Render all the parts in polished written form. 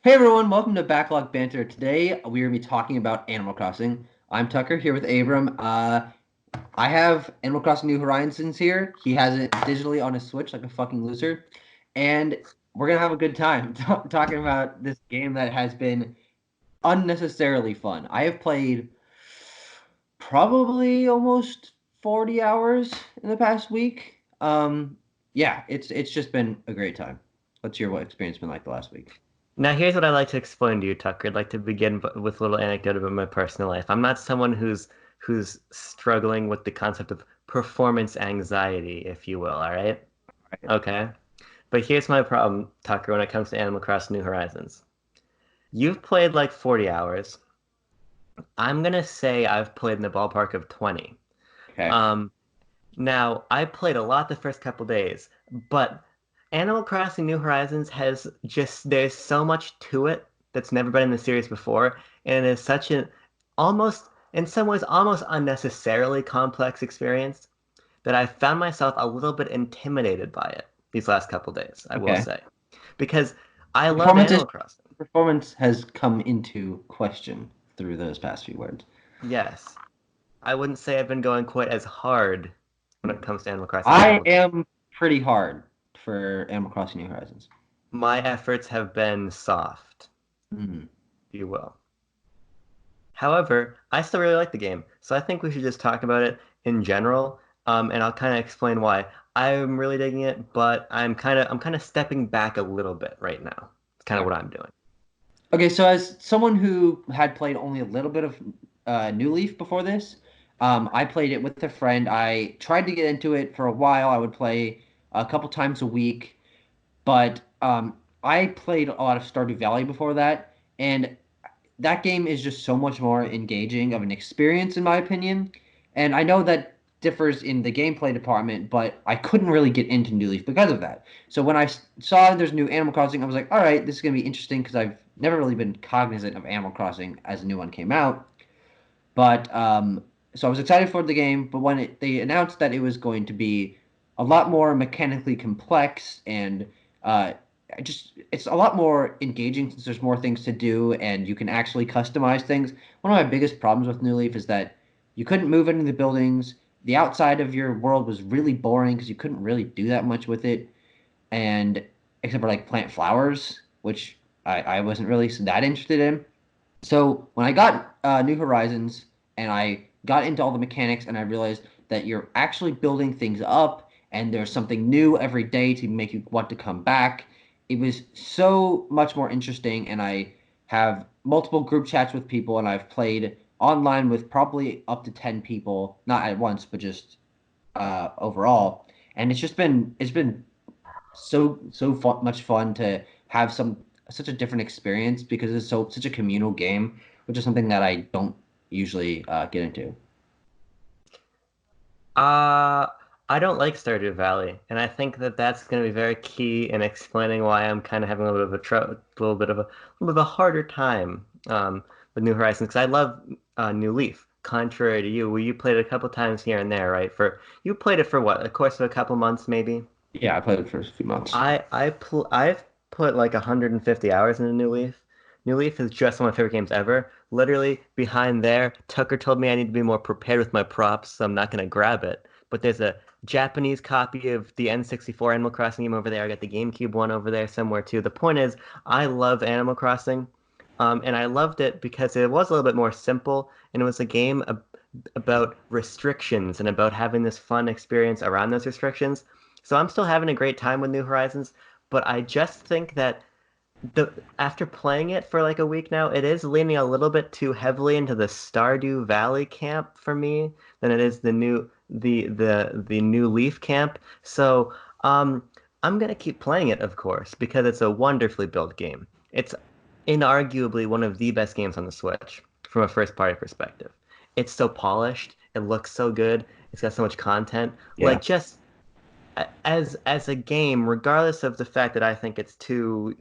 Hey everyone, welcome to Backlog Banter. Today we are going to be talking about Animal Crossing. I'm Tucker here with Abram. I have Animal Crossing New Horizons here. He has it digitally on his Switch like a fucking loser. And we're going to have a good time talking about this game that has been unnecessarily fun. I have played probably almost 40 hours in the past week. Yeah, it's just been a great time. What's your experience been like the last week? Now, here's what I'd like to explain to you, Tucker. I'd like to begin with a little anecdote about my personal life. I'm not someone who's struggling with the concept of performance anxiety, if you will, all right? Okay. But here's my problem, Tucker, when it comes to Animal Crossing New Horizons. You've played like 40 hours. I'm gonna say I've played in the ballpark of 20. Okay. Um, Now, I played a lot the first couple days, but Animal Crossing New Horizons there's so much to it that's never been in the series before, and it is such an almost, in some ways, almost unnecessarily complex experience that I found myself a little bit intimidated by it these last couple days, I will Okay. say. Because I love Performance is Animal Crossing. performance has come into question through those past few words. Yes. I wouldn't say I've been going quite as hard when it comes to Animal Crossing as a I couple days. am pretty hard for Animal Crossing New Horizons. My efforts have been soft, Mhm. if you will. However, I still really like the game, so I think we should just talk about it in general, and I'll kind of explain why. I'm really digging it, but I'm kind of stepping back a little bit right now. It's kind of Okay. what I'm doing. Okay, so as someone who had played only a little bit of New Leaf before this, I played it with a friend. I tried to get into it for a while. I would play a couple times a week, but I played a lot of Stardew Valley before that, and that game is just so much more engaging of an experience, in my opinion. And I know that differs in the gameplay department, but I couldn't really get into New Leaf because of that. So when I saw there's new Animal Crossing, I was like, all right, this is going to be interesting because I've never really been cognizant of Animal Crossing as a new one came out. But so I was excited for the game, but when they announced that it was going to be a lot more mechanically complex and uh, it's a lot more engaging since there's more things to do and you can actually customize things. One of my biggest problems with New Leaf is that you couldn't move into the buildings. The outside of your world was really boring because you couldn't really do that much with it, and except for like plant flowers, which I wasn't really that interested in. So when I got New Horizons and I got into all the mechanics and I realized that you're actually building things up and there's something new every day to make you want to come back, it was so much more interesting. And I have multiple group chats with people and I've played online with probably up to 10 people, not at once, but just overall. And it's been much fun to have such a different experience because it's such a communal game, which is something that I don't usually get into. Uh, I don't like Stardew Valley, and I think that that's going to be very key in explaining why I'm kind of having a little bit of a harder time with New Horizons because I love New Leaf. Contrary to you, where you played it a couple times here and there, right? You played it for what, a course of a couple months, maybe? Yeah, I played it for a few months. I've put like 150 hours into New Leaf. New Leaf is just one of my favorite games ever. Literally behind there, Tucker told me I need to be more prepared with my props, so I'm not gonna grab it. But there's a Japanese copy of the N64 Animal Crossing game over there. I got the GameCube one over there somewhere too. The point is, I love Animal Crossing, and I loved it because it was a little bit more simple, and it was a game about restrictions and about having this fun experience around those restrictions. So I'm still having a great time with New Horizons, but I just think that the after playing it for like a week now, it is leaning a little bit too heavily into the Stardew Valley camp for me than it is the New Leaf camp. So I'm gonna keep playing it, of course, because it's a wonderfully built game. It's inarguably one of the best games on the Switch from a first party perspective. It's so polished, it looks so good, it's got so much content. Yeah. Like just as a game, regardless of the fact that I think it's too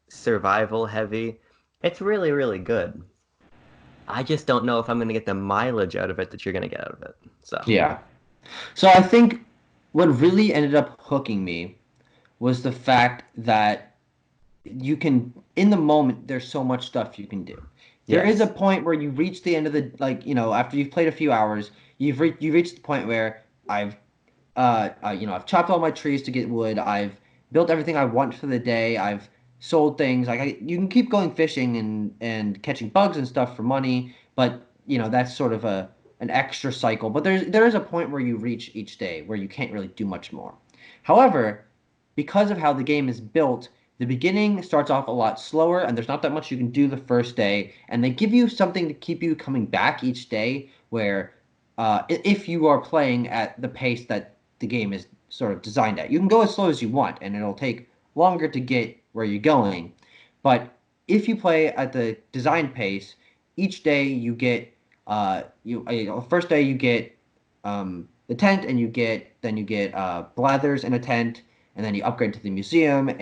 survival heavy, it's really, really good. I just don't know if I'm going to get the mileage out of it that you're going to get out of it. So, Yeah. So I think what really ended up hooking me was the fact that you can in the moment there's so much stuff you can do. There is a Yes. point where you reach the end of the like, after you've played a few hours, you reached the point where I've chopped all my trees to get wood. I've built everything I want for the day. I've sold things. You can keep going fishing and catching bugs and stuff for money, but that's sort of an extra cycle. But there is a point where you reach each day where you can't really do much more. However, because of how the game is built, the beginning starts off a lot slower, and there's not that much you can do the first day, and they give you something to keep you coming back each day. Where if you are playing at the pace that the game is sort of designed at. You can go as slow as you want, and it'll take longer to get where you're going. But if you play at the design pace, each day you get first day you get the tent, and you get blathers in a tent, and then you upgrade to the museum, and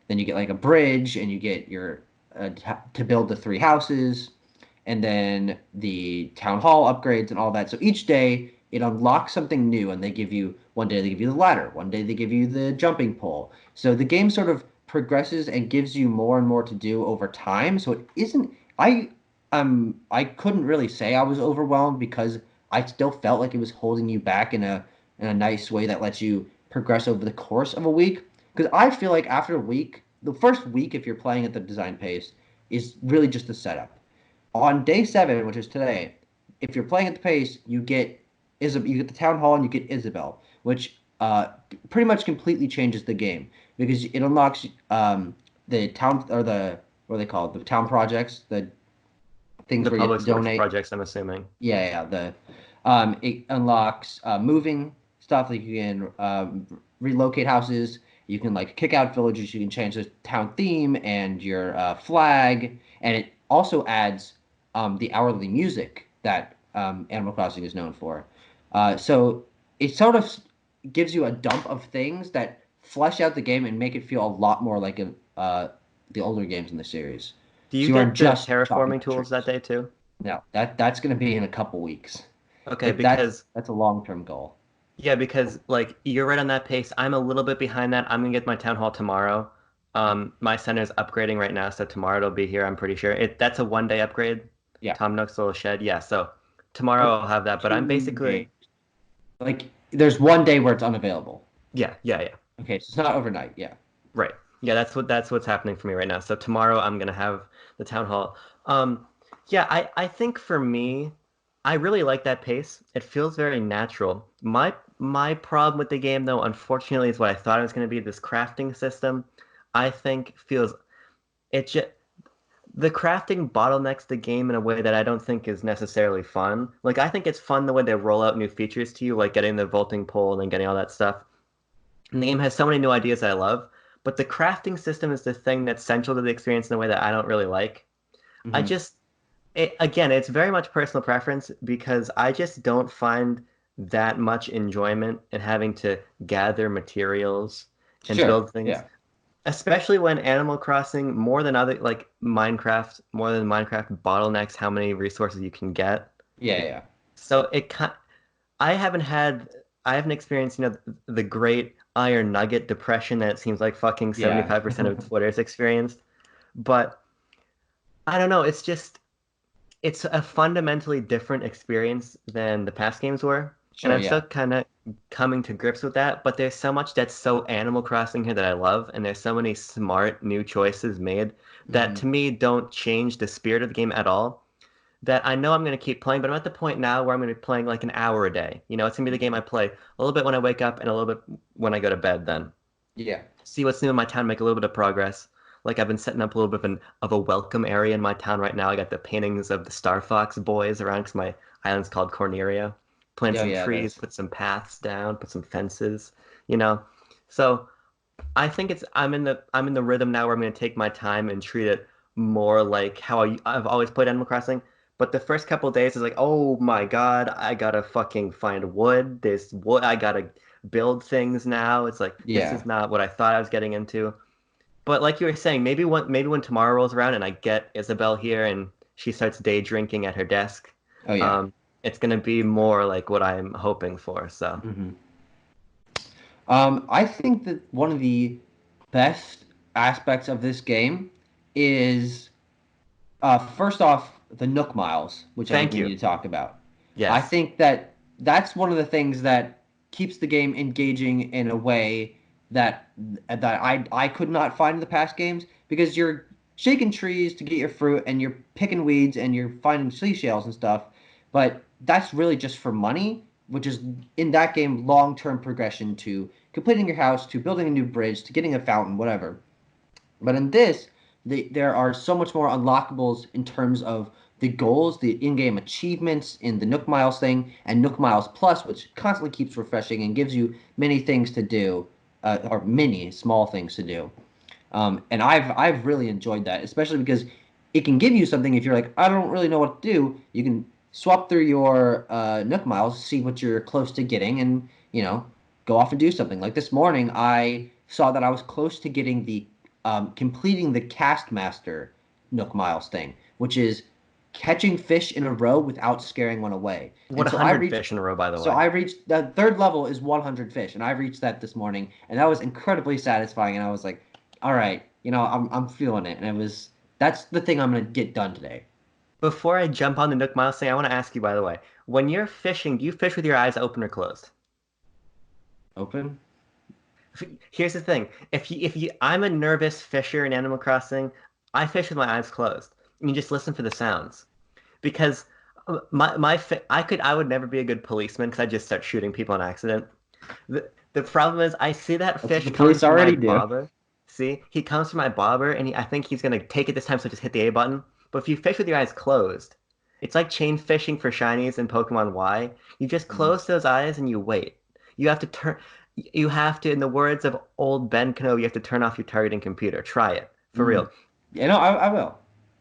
then you get like a bridge, and you get your to build the three houses, and then the town hall upgrades and all that. So each day it unlocks something new, and they give you one day they give you the ladder, one day they give you the jumping pole. So the game sort of progresses and gives you more and more to do over time. So it isn't I couldn't really say I was overwhelmed because I still felt like it was holding you back in a nice way that lets you progress over the course of a week. Because I feel like after a week, the first week, if you're playing at the design pace, is really just the setup. On day 7, which is today, if you're playing at the pace, you get the town hall and you get Isabel, which pretty much completely changes the game because it unlocks the town or the what are they called, the town projects, the things The where you have public to works donate. projects, I'm assuming. Yeah, the it unlocks moving stuff, like you can relocate houses, you can like kick out villages, you can change the town theme and your flag, and it also adds the hourly music that Animal Crossing is known for. So it sort of gives you a dump of things that flesh out the game and make it feel a lot more like the older games in the series. Do you So you aren't get the just chopping terraforming down tools that trees. day too? No, that's going to be in a couple weeks. Okay, Like that's a long-term goal. yeah, because like you're right on that pace. I'm a little bit behind that. I'm gonna get my town hall tomorrow. My center's upgrading right now, so tomorrow it'll be here, I'm pretty sure. That's a 1 day upgrade. Yeah. Tom Nook's little shed. Yeah, so tomorrow Up I'll have that. But I'm 2 days. basically Like there's one day where it's unavailable. yeah. Okay, so it's not overnight. Yeah. Right. Yeah, that's what's happening for me right now. So tomorrow I'm gonna have the town hall. Yeah, I think for me, I really like that pace. It feels very natural. My problem with the game though, unfortunately, is what I thought it was gonna be. This crafting system, I think feels it just the crafting bottlenecks the game in a way that I don't think is necessarily fun. Like I think it's fun the way they roll out new features to you, like getting the vaulting pole and then getting all that stuff. And the game has so many new ideas that I love, but the crafting system is the thing that's central to the experience in a way that I don't really like. I Hmm. just, again, it's very much personal preference because I just don't find that much enjoyment in having to gather materials and Sure. build things, Yeah. especially when Animal Crossing, more than other, like more than Minecraft bottlenecks how many resources you can get. Yeah. Yeah. So I haven't had I haven't experienced, the great iron nugget depression that it seems like fucking Yeah. 75% of Twitter's experienced. But I don't know, it's a fundamentally different experience than the past games were. And Sure. I'm still Yeah. kind of coming to grips with that, but there's so much that's so Animal Crossing here that I love, and there's so many smart new choices made that Hmm. to me don't change the spirit of the game at all that I know I'm going to keep playing, but I'm at the point now where I'm going to be playing like an hour a day. It's going to be the game I play a little bit when I wake up and a little bit when I go to bed then. Yeah. See what's new in my town, make a little bit of progress. Like I've been setting up a little bit of a welcome area in my town right now. I got the paintings of the Star Fox boys around because my island's called Corneria. Plant Yeah. some Yeah. trees, That's put some paths down, put some fences, you know. So I think I'm in the rhythm now where I'm going to take my time and treat it more like how I've always played Animal Crossing. But the first couple of days is like, oh my God, I gotta fucking find wood. There's wood. I gotta build things now. It's like this yeah. is not what I thought I was getting into. But like you were saying, maybe when tomorrow rolls around and I get Isabel here and she starts day drinking at her desk, Oh yeah. um, it's gonna be more like what I'm hoping for. So Hmm. I think that one of the best aspects of this game is first off the Nook Miles, which I think Thank we need you. to talk about. I Yes. think that that's one of the things that keeps the game engaging in a way that I could not find in the past games because you're shaking trees to get your fruit and you're picking weeds and you're finding seashells and stuff, but that's really just for money, which is in that game long-term progression to completing your house, to building a new bridge, to getting a fountain, whatever. But in this, there are so much more unlockables in terms of the goals, the in-game achievements in the Nook Miles thing, and Nook Miles Plus, which constantly keeps refreshing and gives you many things to do, or many small things to do. And I've really enjoyed that, especially because it can give you something if you're like, I don't really know what to do. You can swap through your Nook Miles, see what you're close to getting, and go off and do something. Like this morning, I saw that I was close to getting the completing the Cast Master Nook Miles thing, which is catching fish in a row without scaring one away. What And 100 fish in a row, by the so way. I reached the third level is 100 fish, and I reached that this morning, and that was incredibly satisfying. And I was like, all right, I'm feeling it, and it was that's the thing I'm gonna get done today. Before I jump on the Nook Miles thing, I want to ask you, by the way, when you're fishing, do you fish with your eyes open or closed? Open? Here's the thing. I'm a nervous fisher in Animal Crossing. I fish with my eyes closed. And you just listen for the sounds. Because I would never be a good policeman because I just start shooting people on accident. The problem is I see that That's what fish the coming police for my already do. bobber. See, he comes for my bobber, and I think he's gonna take it this time, so just hit the A button. But if you fish with your eyes closed, it's like chain fishing for shinies in Pokemon Y. You just Mhm. close those eyes and you wait. You have to turn. You have to, in the words of old Ben Kenobi, you have to turn off your targeting computer. Try it for Mm. real. Yeah, no, I will.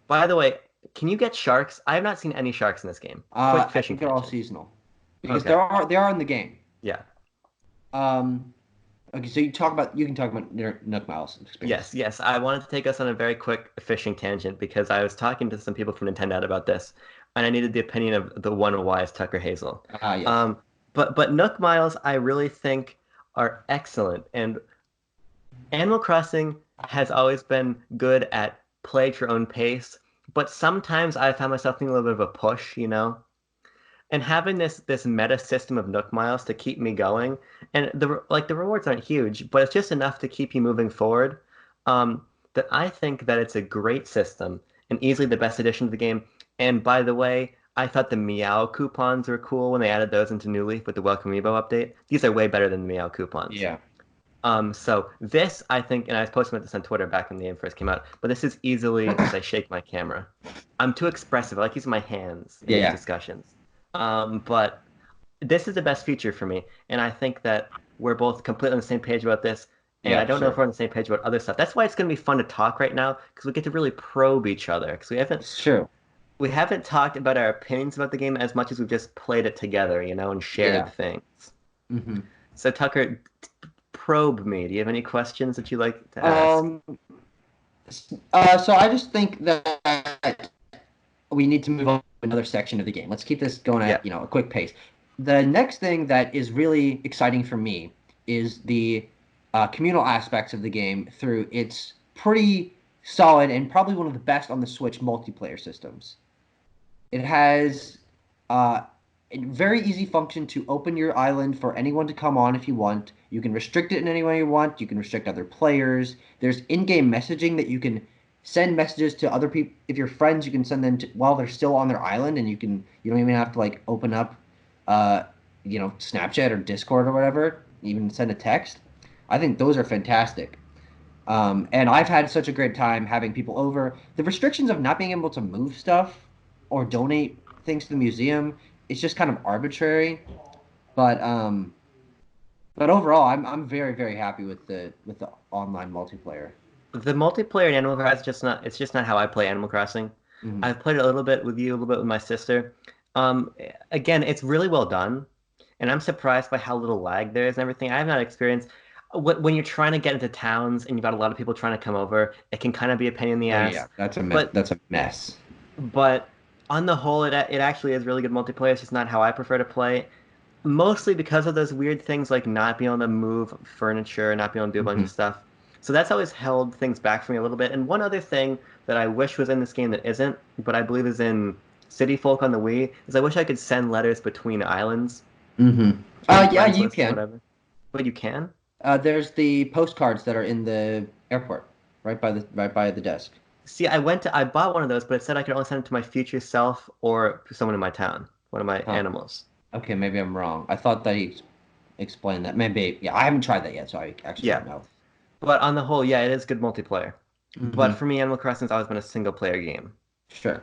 By the way, can you get sharks? I have not seen any sharks in this game. Quick I fishing think they're all tangent. seasonal because Okay. they are in the game. Yeah. Um, okay, so you can talk about Nook Miles experience. Yes. I wanted to take us on a very quick fishing tangent because I was talking to some people from Nintendo about this, and I needed the opinion of the one wise Tucker Hazel. Ah, yes. Um, but Nook Miles, I really think are excellent, and Animal Crossing has always been good at play at your own pace, but sometimes I found myself needing a little bit of a push, you know? And having this meta system of Nook Miles to keep me going, and the rewards aren't huge, but it's just enough to keep you moving forward. That I think that it's a great system and easily the best addition to the game. And by the way, I thought the Meow coupons were cool when they added those into New Leaf with the Welcome Amiibo update. These are way better than the Meow coupons. Yeah. So this, I think, and I was posting about this on Twitter back when the game first came out, but this is easily, as I shake my camera, I'm too expressive. I like using my hands in Yeah, these yeah. discussions. But this is the best feature for me, and I think that we're both completely on the same page about this, and I Yeah, don't know if sure. we're on the same page about other stuff. That's why it's going to be fun to talk right now, because we get to really probe each other, because It's true. we haven't talked about our opinions about the game as much as we've just played it together, you know, and shared Yeah. things. Hmm. So Tucker, probe me. Do you have any questions that you like to ask? Um, so I just think that we need to move on to another section of the game. Let's keep this going Yeah. at, a quick pace. The next thing that is really exciting for me is the communal aspects of the game through its pretty solid and probably one of the best on the Switch multiplayer systems. It has uh, a very easy function to open your island for anyone to come on if you want. You can restrict it in any way you want. You can restrict other players. There's in-game messaging that you can send messages to other people. If you're friends, you can send them while they're still on their island, and you don't even have to like open up, uh, Snapchat or Discord or whatever. Even send a text. I think those are fantastic. And I've had such a great time having people over. The restrictions of not being able to move stuff or donate things to the museum, it's just kind of arbitrary. But but overall, I'm very very happy with the online multiplayer. The multiplayer in Animal Crossing is just not it's just not how I play Animal Crossing. Hmm. I've played it a little bit with you, a little bit with my sister. Um, Again, it's really well done, and I'm surprised by how little lag there is and everything. I have not experienced when you're trying to get into towns and you've got a lot of people trying to come over, it can kind of be a pain in the Oh yeah, ass. that's a But that's a mess. but on the whole, it actually is really good multiplayer. It's just not how I prefer to play. Mostly because of those weird things like not being able to move furniture, not being able to do a bunch Hmm. of stuff. So that's always held things back for me a little bit. And one other thing that I wish was in this game that isn't, but I believe is in City Folk on the Wii, is I wish I could send letters between islands, Mm-hmm. between Yeah, friends you lists and can. whatever. But you can? There's the postcards that are in the airport, right by the desk. See, I bought one of those, but it said I could only send it to my future self or someone in my town, one of my Huh. animals. Okay, maybe I'm wrong. I thought that he explained that. Maybe, yeah, I haven't tried that yet, so I actually Yeah. don't know. But on the whole, yeah, it is good multiplayer. But Mm-hmm. for me, Animal Crossing's always been a single player game. Sure.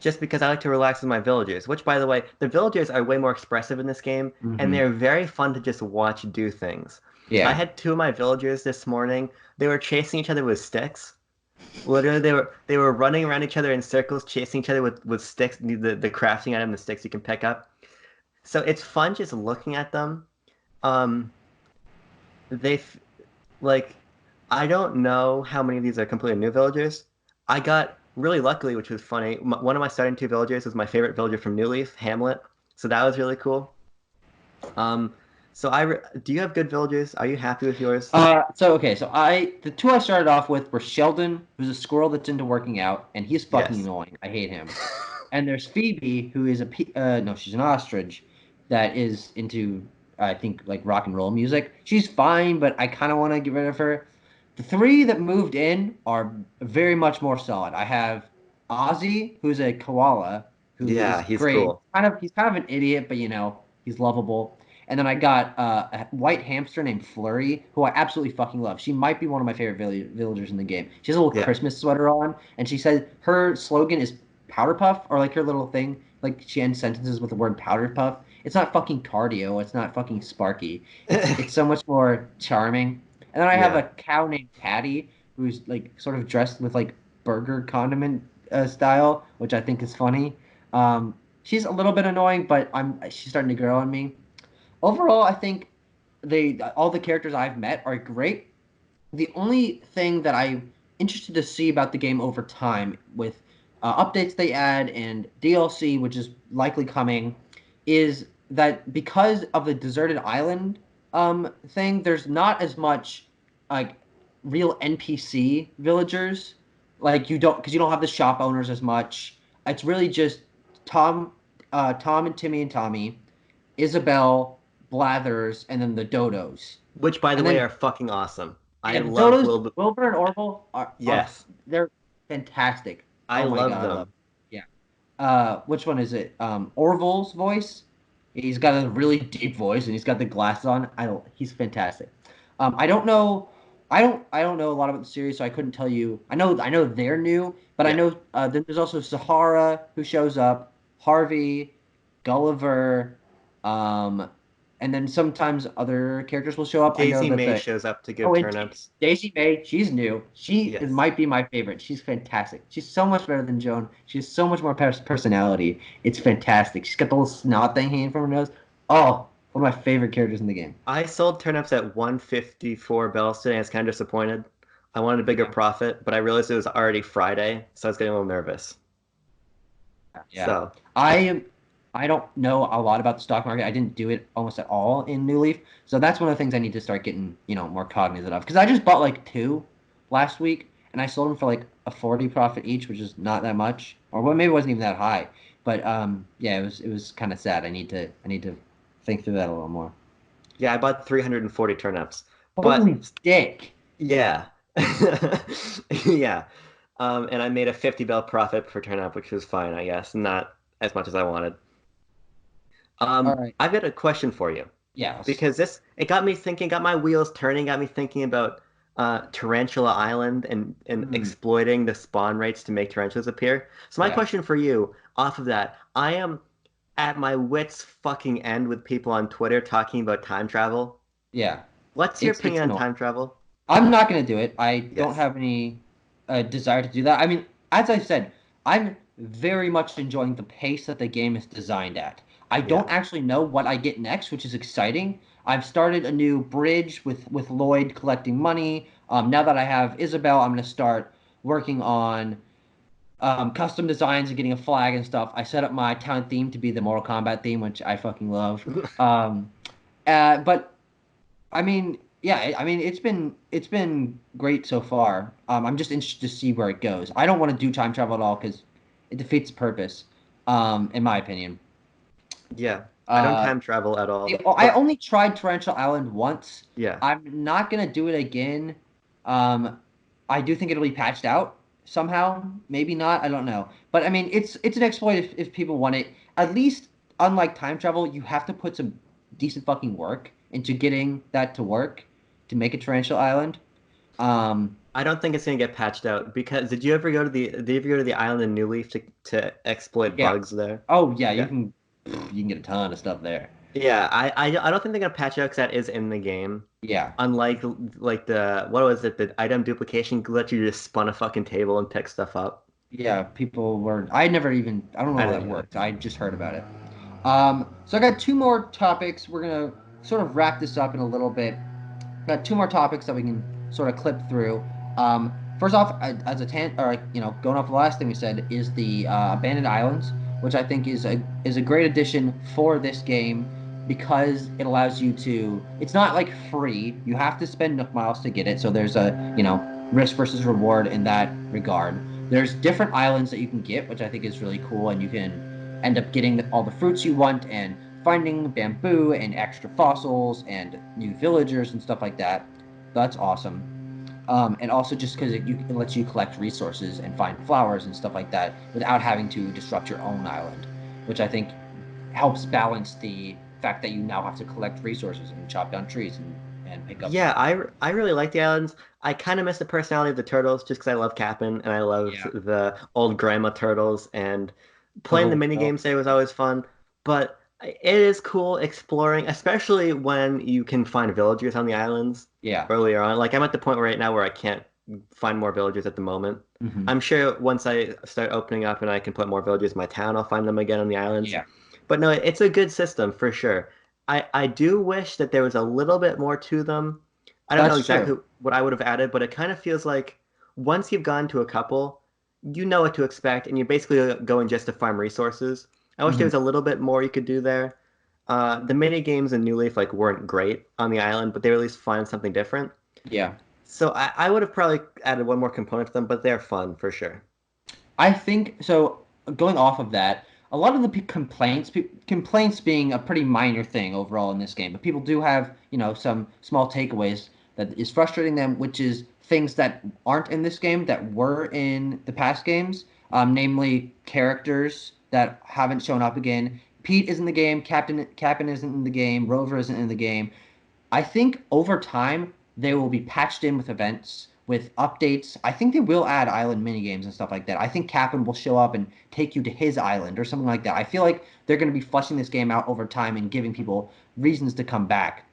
Just because I like to relax with my villagers, which, by the way, the villagers are way more expressive in this game, and Mm-hmm. they're very fun to just watch do things. I Yeah. had two of my villagers this morning. They were chasing each other with sticks. Literally, they were running around each other in circles, chasing each other with sticks, the crafting item, the sticks you can pick up. So it's fun just looking at them. Um, they f- like I don't know how many of these are completely new villagers. I got really luckily, which was funny. One of my starting two villagers was my favorite villager from New Leaf, Hamlet. So that was really cool. Um, do you have good villagers? Are you happy with yours? The two I started off with were Sheldon, who's a squirrel that's into working out, and he's fucking Yes. annoying. I hate him. And there's Phoebe, who is no, she's an ostrich that is into, I think, like rock and roll music. She's fine, but I kind of want to get rid of her. The three that moved in are very much more solid. I have Ozzy, who's a koala, who Yeah, is he's great. cool. He's kind of an idiot, but he's lovable. And then I got a white hamster named Flurry, who I absolutely fucking love. She might be one of my favorite villagers in the game. She has a little Yeah. Christmas sweater on, and she said her slogan is Powder Puff, or like her little thing, like she ends sentences with the word Powder Puff. It's not fucking cardio. It's not fucking Sparky. It's so much more charming. And then I have a Yeah. cow named Patty, who's like sort of dressed with like burger condiment style, which I think is funny. She's a little bit annoying, but she's starting to grow on me. Overall, I think they all the characters I've met are great. The only thing that I'm interested to see about the game over time, with updates they add and DLC, which is likely coming, is that because of the deserted island thing, there's not as much like real NPC villagers. Like because you don't have the shop owners as much. It's really just Tom, Tom and Timmy and Tommy, Isabel, Blathers, and then the Dodos. Which, by the And way, then are fucking awesome. I yeah, the love Dodos, Will. Wilbur and Orville are Yes, they're fantastic. I Oh my love God, I love. them. Yeah. Which one is it? Orville's voice. He's got a really deep voice, and he's got the glasses on. I don't. He's fantastic. I don't know. I don't know a lot about the series, so I couldn't tell you. I know they're new, but I Yeah. know then there's also Sahara who shows up, Harvey, Gulliver, um, and then sometimes other characters will show up. I know Daisy that May the shows up to give Oh, and turnips. Daisy May, she's new. Yes. Might be my favorite. She's fantastic. She's so much better than Joan. She has so much more personality. It's fantastic. She's got the little snot thing hanging from her nose. Oh, one of my favorite characters in the game. I sold turnips at 154 bells today. I was kind of disappointed. I wanted a bigger Yeah. profit, but I realized it was already Friday, so I was getting a little nervous. Yeah. So, I I don't know a lot about the stock market. I didn't do it almost at all in New Leaf. So that's one of the things I need to start getting, more cognizant of. Because I just bought like two last week and I sold them for like a 40 profit each, which is not that much. Or well, maybe it wasn't even that high. But yeah, it was kind of sad. I need to think through that a little more. yeah, I bought 340 turnips. But Holy dick. yeah. Yeah. And I made a 50 bell profit per turnip, which was fine, I guess. Not as much as I wanted. All right. I've got a question for you. Yes. Because it got me thinking, got my wheels turning, got me thinking about Tarantula Island and Hmm. exploiting the spawn rates to make tarantulas appear. So my Yeah. question for you, off of that, I am at my wits fucking end with people on Twitter talking about time travel. Yeah. What's your It's opinion on annoying. time travel? I'm not going to do it. I don't Yes. have any desire to do that. I mean, as I said, I'm very much enjoying the pace that the game is designed at. I Yeah. don't actually know what I get next, which is exciting. I've started a new bridge with Lloyd collecting money. Now that I have Isabel, I'm going to start working on custom designs and getting a flag and stuff. I set up my town theme to be the Mortal Kombat theme, which I fucking love. But I mean, Yeah, I mean it's been great so far. I'm just interested to see where it goes. I don't want to do time travel at all because it defeats the purpose, in my opinion. Yeah, I don't Uh, time travel at all, I but only tried Torrential Island once. yeah. I'm not gonna do it again. Um, I do think it'll be patched out somehow. Maybe not. I don't know. But I mean, it's an exploit if people want it. At least, unlike time travel, you have to put some decent fucking work into getting that to work to make a Torrential Island. Um, I don't think it's gonna get patched out because did you ever go to the island in New Leaf to exploit yeah. bugs there? Oh yeah, Yeah. you can get a ton of stuff there. Yeah, I don't think they're gonna patch it out because that is in the game. Yeah. Unlike like the what was it, the item duplication glitch, you just spun a fucking table and pick stuff up. Yeah, people were. I never even. I don't know I how didn't that either. worked. I just heard about it. So I got two more topics. We're gonna sort of wrap this up in a little bit. Got two more topics that we can sort of clip through. First off, as a or going off the last thing we said, is the abandoned islands, which I think is a great addition for this game because it allows you to. It's not like free. You have to spend Nook miles to get it. So there's a risk versus reward in that regard. There's different islands that you can get, which I think is really cool, and you can end up getting all the fruits you want and finding bamboo and extra fossils and new villagers and stuff like that. That's awesome. And also just because it lets you collect resources and find flowers and stuff like that without having to disrupt your own island, which I think helps balance the fact that you now have to collect resources and chop down trees and pick up. Yeah, I really like the islands. I kind of miss the personality of the turtles just because I love Cap'n and I love Yeah. the old grandma turtles and playing the Turtle mini Belt. games today was always fun. But it is cool exploring, especially when you can find villagers on the islands Yeah. earlier on. Like I'm at the point right now where I can't find more villagers at the moment. Hmm. I'm sure once I start opening up and I can put more villagers in my town, I'll find them again on the islands. Yeah. But no, it's a good system for sure. I do wish that there was a little bit more to them. I don't know That's true. exactly what I would have added, but it kind of feels like once you've gone to a couple, you know what to expect, and you're basically going just to farm resources. I wish there Hmm. was a little bit more you could do there. The mini games in New Leaf like weren't great on the island, but they were at least fun something different. Yeah. So I would have probably added one more component to them, but they're fun for sure. I think so. Going off of that, a lot of the complaints being a pretty minor thing overall in this game, but people do have some small takeaways that is frustrating them, which is things that aren't in this game that were in the past games, namely characters that haven't shown up again. Pete isn't in the game. Captain isn't in the game. Rover isn't in the game. I think over time they will be patched in with events, with updates. I think they will add island mini games and stuff like that. I think Captain will show up and take you to his island or something like that. I feel like they're going to be fleshing this game out over time and giving people reasons to come back.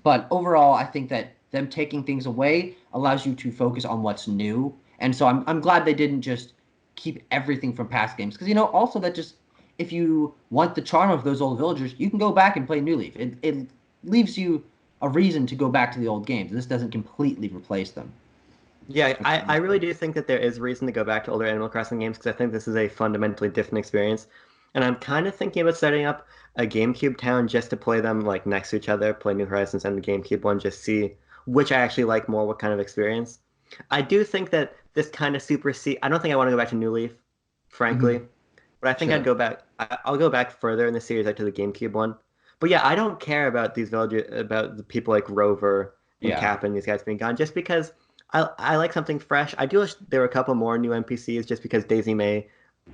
But overall, I think that them taking things away allows you to focus on what's new. And so I'm glad they didn't just keep everything from past games because also that just if you want the charm of those old villagers, you can go back and play New Leaf. It leaves you a reason to go back to the old games. This doesn't completely replace them, Yeah, which I is really good. do think that there is reason to go back to older Animal Crossing games because I think this is a fundamentally different experience. And I'm kind of thinking about setting up a GameCube town just to play them like next to each other, play New Horizons and the GameCube one, just see which I actually like more, what kind of experience. I do think that this kind of supersede. I don't think I want to go back to New Leaf, Hmm. frankly, but I think I'd Sure. go back. I'll go back further in the series, like to the GameCube one. But yeah, I don't care about these villagers, about the people like Rover and Yeah. Cap and these guys being gone, just because I like something fresh. I do wish there were a couple more new NPCs, just because Daisy May,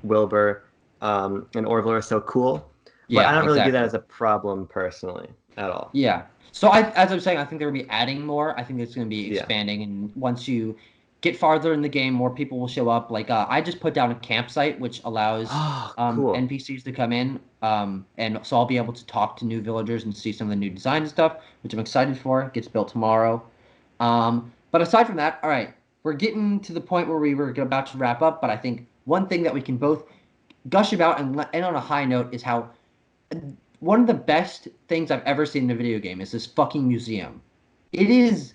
Wilbur, and Orville are so cool. But I Yeah. don't really view that Exactly. as a problem personally at all. Yeah. So as I'm saying, I think they're gonna be adding more. I think it's gonna be Yeah. expanding, and once you get farther in the game, more people will show up. Like I just put down a campsite, which allows Oh, cool. NPCs to come in, and so I'll be able to talk to new villagers and see some of the new designs and stuff, which I'm excited for. It gets built tomorrow. But aside from that, all right, we're getting to the point where we were about to wrap up. But I think one thing that we can both gush about and end on a high note is how one of the best things I've ever seen in a video game is this fucking museum. It is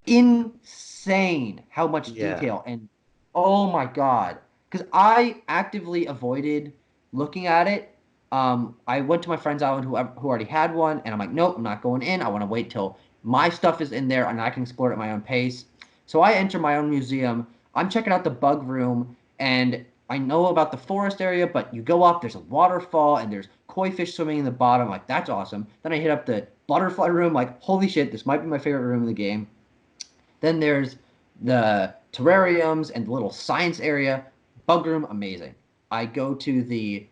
insane how much Yeah. detail and oh my god. Because I actively avoided looking at it. I went to my friend's island who already had one, and I'm like, nope, I'm not going in. I want to wait till My stuff is in there, and I can explore it at my own pace. So I enter my own museum. I'm checking out the bug room, and I know about the forest area, but you go up, there's a waterfall, and there's koi fish swimming in the bottom. Like, that's awesome. Then I hit up the butterfly room, like, holy shit, this might be my favorite room in the game. Then there's the terrariums and the little science area. Bug room, amazing. I go to the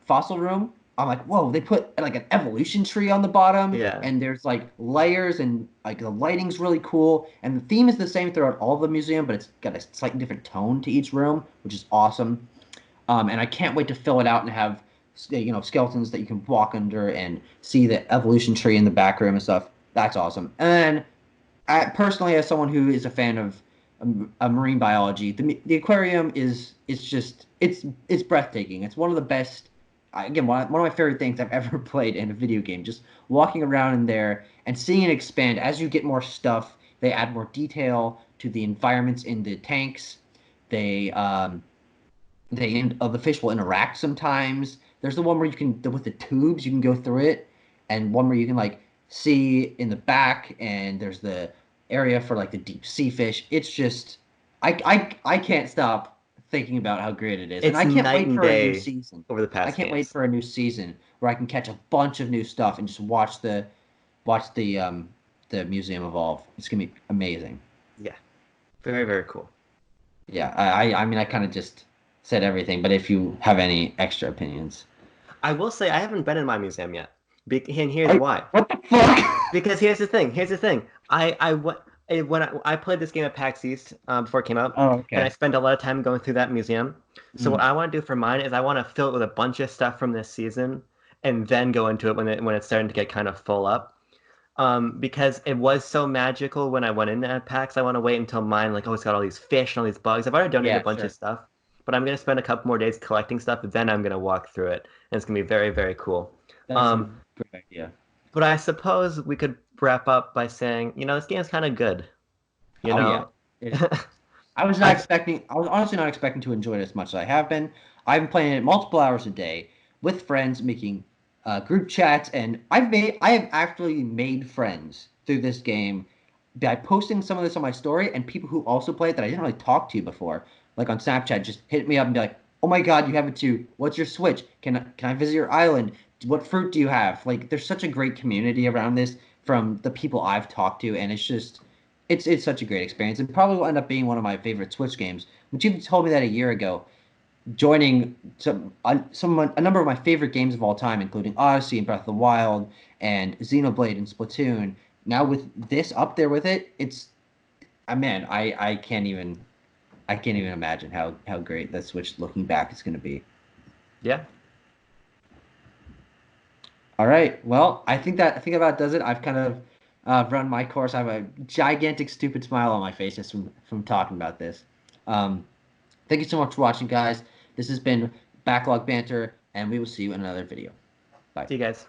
fossil room. I'm like, whoa, they put like an evolution tree on the bottom, Yeah. and there's like layers, and like the lighting's really cool. And the theme is the same throughout all of the museum, but it's got a slightly different tone to each room, which is awesome. And I can't wait to fill it out and have skeletons that you can walk under and see the evolution tree in the back room and stuff. That's awesome. And then personally, as someone who is a fan of marine biology, the aquarium is just it's breathtaking. It's one of the best. Again, one of my favorite things I've ever played in a video game. Just walking around in there and seeing it expand as you get more stuff. They add more detail to the environments in the tanks. They the fish will interact sometimes. There's the one where you can with the tubes you can go through it, and one where you can like see in the back, and there's the area for like the deep sea fish. It's just I can't stop thinking about how great it is, and It's I can't night wait and for a new day season. over the I past can't wait games. for a new season where I can catch a bunch of new stuff and just watch the museum evolve. It's gonna be amazing. Yeah. Very, very cool. Yeah, I mean I kind of just said everything, but if you have any extra opinions. I will say I haven't been in my museum yet. And here's why. What the fuck? Because here's the thing. Here's the thing. When I played this game at PAX East before it came out, Oh, and I okay. spent a lot of time going through that museum. So what Mm. I want to do for mine is I want to fill it with a bunch of stuff from this season, and then go into it when it's starting to get kind of full up. Because it was so magical when I went in at PAX. I want to wait until mine, like, oh, it's got all these fish and all these bugs. I've already donated a Yeah, bunch of sure. stuff, but I'm gonna spend a couple more days collecting stuff, then I'm gonna walk through it, and it's gonna be very, very cool. That's a Um, great idea. but I suppose we could wrap up by saying, this game's kind of good. You Oh yeah. know, It, I was not I expecting. I was honestly not expecting to enjoy it as much as I have been. I've been playing it multiple hours a day with friends, making group chats, and I have actually made friends through this game by posting some of this on my story, and people who also play it that I didn't really talk to before, like on Snapchat, just hit me up and be like, "Oh my God, you have it too. What's your Switch? Can I visit your island? What fruit do you have?" Like, there's such a great community around this from the people I've talked to, and it's such a great experience, and probably will end up being one of my favorite Switch games. Which you told me that a year ago, joining a number of my favorite games of all time, including Odyssey and Breath of the Wild and Xenoblade and Splatoon. Now with this up there with it, man, I can't even imagine how great that Switch looking back is going to be. yeah. All right. Well, I think about does it. I've kind of run my course. I have a gigantic stupid smile on my face just from talking about this. Um, Thank you so much for watching, guys. This has been Backlog Banter, and we will see you in another video. Bye. See you guys.